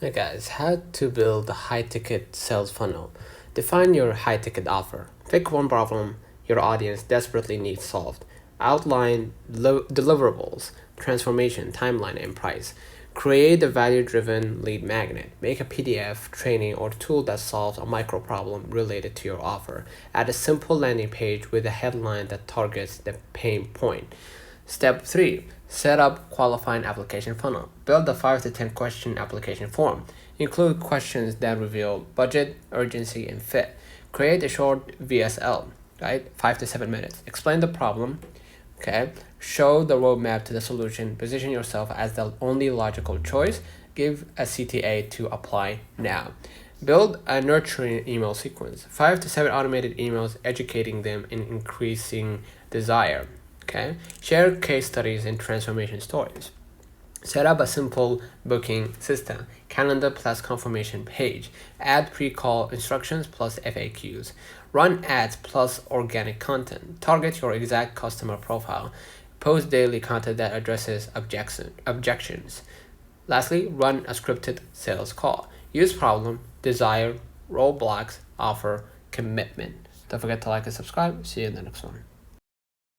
Hey guys, how to build a high-ticket sales funnel. Define your high-ticket offer. Pick one problem your audience desperately needs solved. Outline deliverables, transformation, timeline, and price. Create a value-driven lead magnet. Make a PDF, training, or tool that solves a micro problem related to your offer. Add a simple landing page with a headline that targets the pain point. Step 3. Set up qualifying application funnel. Build a 5 to 10 question application form. Include questions that reveal budget, urgency, and fit. Create a short VSL, right? 5 to 7 minutes. Explain the problem, okay? Show the roadmap to the solution. Position yourself as the only logical choice. Give a CTA to apply now. Build a nurturing email sequence. 5 to 7 automated emails educating them in increasing desire. Okay. Share case studies and transformation stories. Set up a simple booking system, calendar plus confirmation page. Add pre-call instructions plus FAQs. Run ads plus organic content. Target your exact customer profile. Post daily content that addresses objections. Lastly, run a scripted sales call. Use problem, desire, roadblocks, offer, commitment. Don't forget to like and subscribe. See you in the next one.